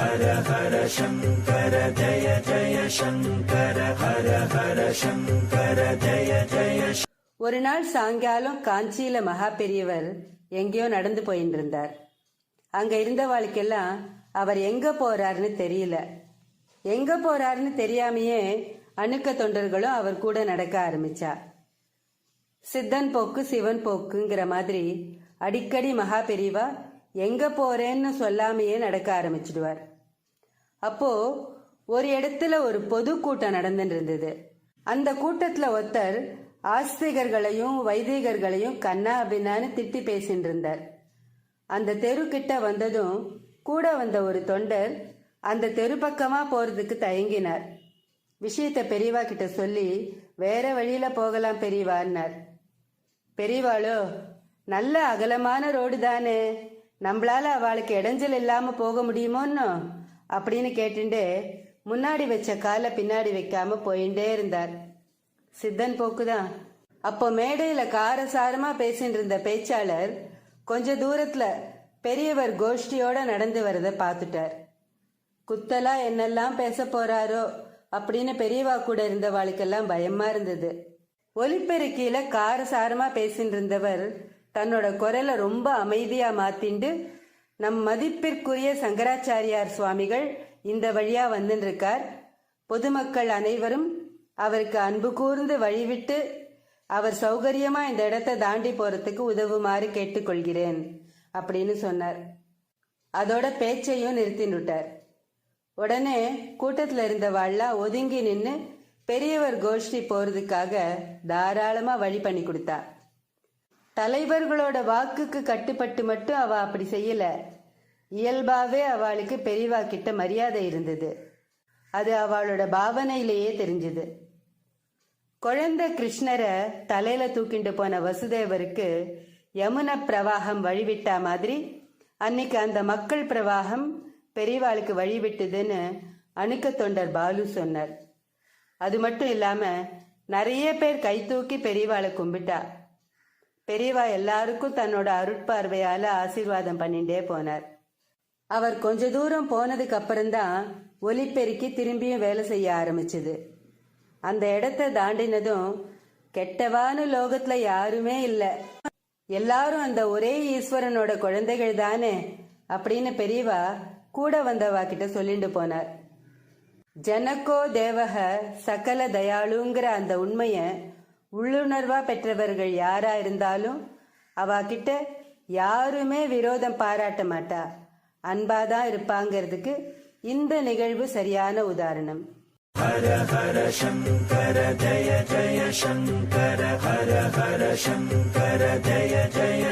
ஹர ஹர சங்கர ஜய ஜய சங்கர ஹர ஹர சங்கர ஜய ஜய. ஒரு நாள் சாயங்காலம் காஞ்சியில மகா பெரியவர் எங்கேயோ நடந்து போயிட்டு இருந்தார். அங்க இருந்தவாளுக்கெல்லாம் அவர் எங்க போறாருன்னு தெரியல. எங்க போறாருன்னு தெரியாமையே அணுக்க தொண்டர்களும் அவர் கூட நடக்க ஆரம்பிச்சா. சித்தன் போக்கு சிவன் போக்குங்கிற மாதிரி அடிக்கடி மகா பெரியவா எங்க போறேன்னு சொல்லாமையே நடக்க ஆரம்பிச்சிடுவார். அப்போ ஒரு இடத்துல ஒரு பொது கூட்டம் நடந்துட்டு இருந்தது. அந்த கூட்டத்துல ஒருத்தர் ஆஸ்திகர்களையும் வைதிகர்களையும் கண்ணா அப்படின்னான்னு திட்டி பேசிட்டு இருந்தார். அந்த தெரு கிட்ட வந்ததும் கூட வந்த ஒரு தொண்டர் அந்த தெரு பக்கமா போறதுக்கு தயங்கினார். விஷயத்த பெரியவா கிட்ட சொல்லி வேற வழியில போகலாம் பெரியவான்னார். பெரியவாளோ, நல்ல அகலமான ரோடு தானே, நம்மளால அவளுக்கு இடைஞ்சல் இல்லாம போக முடியுமோன்னு அப்படின்னு கேட்டுண்டே முன்னாடி வச்ச காலை பின்னாடி வைக்காம போயிட்டே இருந்தார். சித்தன் போக்குதான். அப்போ மேடையில காரசாரமா பேசிட்டு இருந்த பேச்சாளர் கொஞ்ச தூரத்துல பெரியவர் கோஷ்டியோட நடந்து வரத பார்த்துட்டார். குத்தலா என்னெல்லாம் பேச போறாரோ அப்படின்னு பெரியவா கூட இருந்தவாளுக்கெல்லாம் பயமா இருந்தது. ஒலிபெருக்கியில காரசாரமா பேசிட்டு இருந்தவர் தன்னோட குரலை ரொம்ப அமைதியா மாத்திண்டு, நம் மதிப்பிற்குரிய சங்கராச்சாரியார் சுவாமிகள் இந்த வழியா வந்துட்டு இருக்கார், பொதுமக்கள் அனைவரும் அவருக்கு அன்பு கூர்ந்து வழிவிட்டு அவர் சௌகரியமா இந்த இடத்தை தாண்டி போறதுக்கு உதவுமாறு கேட்டுக்கொள்கிறேன் அப்படின்னு சொன்னார். அதோட பேச்சையும் நிறுத்தினுட்டார். உடனே கூட்டத்துல இருந்தவாள்லாம் ஒதுங்கி நின்று பெரியவர் கோஷ்டி போறதுக்காக தாராளமா வழி பண்ணி கொடுத்தா. தலைவர்களோட வாக்குக்கு கட்டுப்பட்டு மட்டும் அவ அப்படி செய்யல. இயல்பாவே அவளுக்கு பெரியவா கிட்ட மரியாதை இருந்தது. அது அவளோட பாவனையிலேயே தெரிஞ்சது. குழந்தை கிருஷ்ணரை தலையில தூக்கிட்டு போன வசுதேவருக்கு யமுன பிரவாகம் வழிவிட்டா மாதிரி அன்னைக்கு அந்த மக்கள் பிரவாகம் பெரியவாளுக்கு வழிவிட்டுதுன்னு அணுக்க தொண்டர் பாலு சொன்னார். அது மட்டும் இல்லாம நிறைய பேர் கை தூக்கி பெரியவாளை கும்பிட்டா. பெரியவா எல்லாருக்கும் தன்னோட அருட்பார்வையால ஆசீர்வாதம் பண்ணிட்டே போனார். அவர் கொஞ்ச தூரம் போனதுக்கு அப்புறம்தான் ஒலிபெருக்கி திரும்பியும் வேலை செய்ய ஆரம்பிச்சது. அந்த இடத்தை தாண்டினதும் கெட்டவான லோகத்துல யாருமே இல்ல, எல்லாரும் அந்த ஒரே ஈஸ்வரனோட குழந்தைகள் தானே அப்படின்னு பெரியவா கூட வந்தவா கிட்ட சொல்லிட்டு போனார். ஜனகோ தேவக சகல தயாளுங்கிற அந்த உண்மைய உள்ளுணர்வா பெற்றவர்கள் யாரா இருந்தாலும் அவ கிட்ட யாருமே விரோதம் பாராட்ட மாட்டா, அன்பாதான் இருப்பாங்கிறதுக்கு இந்த நிகழ்வு சரியான உதாரணம். ஹர ஹர சங்கர ஜய ஜய சங்கர ஹர ஹர சங்கர ஜய ஜய